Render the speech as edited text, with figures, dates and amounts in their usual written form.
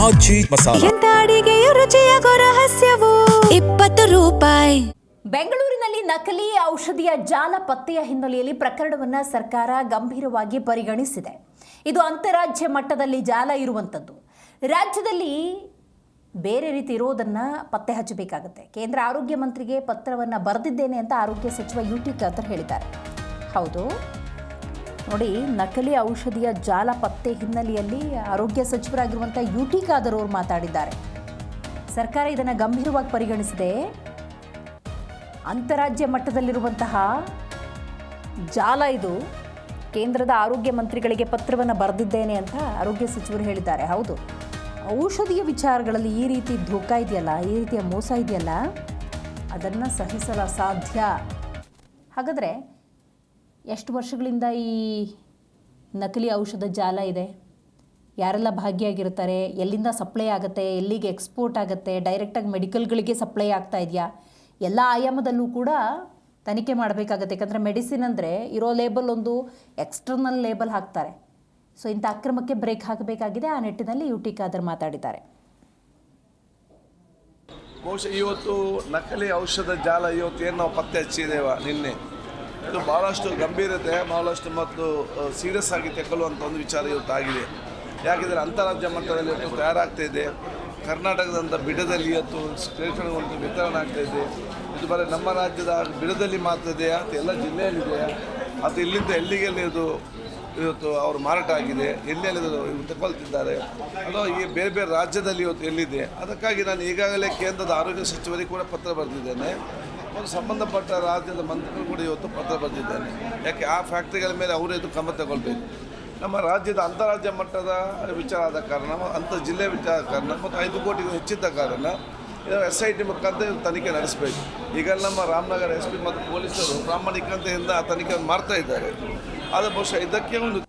ಆಚಿ ಮಸಾಲ. ಎಂತ ಅಡಿಗೆಯ ರುಚಿಯಾಗೋ ರಹಸ್ಯವು 20 ರೂಪಾಯಿ. ಬೆಂಗಳೂರಿನಲ್ಲಿ ನಕಲಿ ಔಷಧಿಯ ಜಾಲ ಪತ್ತೆಯ ಹಿನ್ನೆಲೆಯಲ್ಲಿ ಪ್ರಕರಣವನ್ನು ಸರ್ಕಾರ ಗಂಭೀರವಾಗಿ ಪರಿಗಣಿಸಿದೆ. ಇದು ಅಂತಾರಾಜ್ಯ ಮಟ್ಟದಲ್ಲಿ ಜಾಲ ಇರುವಂಥದ್ದು. ರಾಜ್ಯದಲ್ಲಿ ಬೇರೆ ರೀತಿ ಇರೋದನ್ನು ಪತ್ತೆ ಹಚ್ಚಬೇಕಾಗುತ್ತೆ. ಕೇಂದ್ರ ಆರೋಗ್ಯ ಮಂತ್ರಿಗೆ ಪತ್ರವನ್ನು ಬರೆದಿದ್ದೇನೆ ಅಂತ ಆರೋಗ್ಯ ಸಚಿವ ಯುಟಿ ಖಾದರ್ ಹೇಳಿದ್ದಾರೆ. ಹೌದು ನೋಡಿ, ನಕಲಿ ಔಷಧಿಯ ಜಾಲ ಪತ್ತೆ ಹಿನ್ನೆಲೆಯಲ್ಲಿ ಆರೋಗ್ಯ ಸಚಿವರಾಗಿರುವಂಥ ಯುಟಿ ಖಾದರ್ ಅವರು ಮಾತಾಡಿದ್ದಾರೆ. ಸರ್ಕಾರ ಇದನ್ನು ಗಂಭೀರವಾಗಿ ಪರಿಗಣಿಸಿದೆ. ಅಂತಾರಾಜ್ಯ ಮಟ್ಟದಲ್ಲಿರುವಂತಹ ಜಾಲ ಇದು. ಕೇಂದ್ರದ ಆರೋಗ್ಯ ಮಂತ್ರಿಗಳಿಗೆ ಪತ್ರವನ್ನು ಬರೆದಿದ್ದೇನೆ ಅಂತ ಆರೋಗ್ಯ ಸಚಿವರು ಹೇಳಿದ್ದಾರೆ. ಹೌದು, ಔಷಧಿಯ ವಿಚಾರಗಳಲ್ಲಿ ಈ ರೀತಿ ಧೋಕಾ ಇದೆಯಲ್ಲ, ಈ ರೀತಿಯ ಮೋಸ ಇದೆಯಲ್ಲ, ಅದನ್ನು ಸಹಿಸಲು ಅಸಾಧ್ಯ. ಹಾಗಾದರೆ ಎಷ್ಟು ವರ್ಷಗಳಿಂದ ಈ ನಕಲಿ ಔಷಧ ಜಾಲ ಇದೆ? ಯಾರೆಲ್ಲ ಭಾಗಿಯಾಗಿರ್ತಾರೆ? ಎಲ್ಲಿಂದ ಸಪ್ಲೈ ಆಗುತ್ತೆ? ಎಲ್ಲಿಗೆ ಎಕ್ಸ್ಪೋರ್ಟ್ ಆಗುತ್ತೆ? ಡೈರೆಕ್ಟಾಗಿ ಮೆಡಿಕಲ್ಗಳಿಗೆ ಸಪ್ಲೈ ಆಗ್ತಾ ಇದೆಯಾ? ಎಲ್ಲ ಆಯಾಮದಲ್ಲೂ ಕೂಡ ತನಿಖೆ ಮಾಡಬೇಕಾಗತ್ತೆ. ಯಾಕಂದರೆ ಮೆಡಿಸಿನ್ ಅಂದರೆ ಇರೋ ಲೇಬಲ್ ಒಂದು ಎಕ್ಸ್ಟರ್ನಲ್ ಲೇಬಲ್ ಹಾಕ್ತಾರೆ. ಸೊ ಇಂಥ ಅಕ್ರಮಕ್ಕೆ ಬ್ರೇಕ್ ಹಾಕಬೇಕಾಗಿದೆ. ಆ ನಿಟ್ಟಿನಲ್ಲಿ ಯುಟಿ ಖಾದರ್ ಮಾತಾಡಿದ್ದಾರೆ. ಬಹುಶಃ ಇವತ್ತು ನಕಲಿ ಔಷಧ ಜಾಲ ಇವತ್ತು ಏನು ನಾವು ಪತ್ತೆ ಹಚ್ಚಿದ್ದೇವ ನಿನ್ನೆ, ಇದು ಭಾಳಷ್ಟು ಗಂಭೀರತೆ, ಭಾಳಷ್ಟು ಮತ್ತು ಸೀರಿಯಸ್ ಆಗಿ ತೆಗೊಳ್ಳುವಂಥ ಒಂದು ವಿಚಾರ ಇವತ್ತಾಗಿದೆ. ಯಾಕೆಂದರೆ ಅಂತಾರಾಜ್ಯ ಮಟ್ಟದಲ್ಲಿ ಇವತ್ತು ತಯಾರಾಗ್ತಾ ಇದೆ. ಕರ್ನಾಟಕದಂಥ ಬಿಡದಲ್ಲಿ ಇವತ್ತು ಸ್ಟೇಷನ್ಗಳು ವಿತರಣೆ ಆಗ್ತಾಯಿದೆ. ಇದು ಬರೀ ನಮ್ಮ ರಾಜ್ಯದ ಬಿಡದಲ್ಲಿ ಮಾತ್ರ ಇದೆಯಾ ಅಥವಾ ಎಲ್ಲ ಜಿಲ್ಲೆಯಲ್ಲಿದೆಯಾ ಅಥವಾ ಇಲ್ಲಿಂದ ಎಲ್ಲಿಗೆಲ್ಲಿ ಇದು ಇವತ್ತು ಅವರು ಮಾರಾಟ ಆಗಿದೆ, ಎಲ್ಲೆಲ್ಲಿ ತಗೊಳ್ತಿದ್ದಾರೆ ಅಥವಾ ಈ ಬೇರೆ ಬೇರೆ ರಾಜ್ಯದಲ್ಲಿ ಇವತ್ತು ಎಲ್ಲಿದೆ? ಅದಕ್ಕಾಗಿ ನಾನು ಈಗಾಗಲೇ ಕೇಂದ್ರದ ಆರೋಗ್ಯ ಸಚಿವರಿಗೆ ಕೂಡ ಪತ್ರ ಬರೆದಿದ್ದೇನೆ. ಒಂದು ಸಂಬಂಧಪಟ್ಟ ರಾಜ್ಯದ ಮಂತ್ರಿಗಳು ಕೂಡ ಇವತ್ತು ಪತ್ರ ಬರೆದಿದ್ದೇನೆ. ಯಾಕೆ ಆ ಫ್ಯಾಕ್ಟ್ರಿಗಳ ಮೇಲೆ ಅವರೇ ಇದು ಕ್ರಮ ತಗೊಳ್ಬೇಕು. ನಮ್ಮ ರಾಜ್ಯದ ಅಂತಾರಾಜ್ಯ ಮಟ್ಟದ ವಿಚಾರ ಆದ ಕಾರಣ, ಅಂಥ ಜಿಲ್ಲೆ ವಿಚಾರ ಕಾರಣ ಮತ್ತು 5 ಕೋಟಿಗೂ ಹೆಚ್ಚಿದ್ದ ಕಾರಣ SIT ಮುಖಾಂತರ ತನಿಖೆ ನಡೆಸಬೇಕು. ಈಗ ನಮ್ಮ ರಾಮನಗರ SP ಮತ್ತು ಪೊಲೀಸರು ಪ್ರಾಮಾಣಿಕತೆಯಿಂದ ಆ ತನಿಖೆಯನ್ನು ಮಾಡ್ತಾ ಇದ್ದಾರೆ. ಆದರೆ ಬಹುಶಃ ಇದಕ್ಕೆ ಒಂದು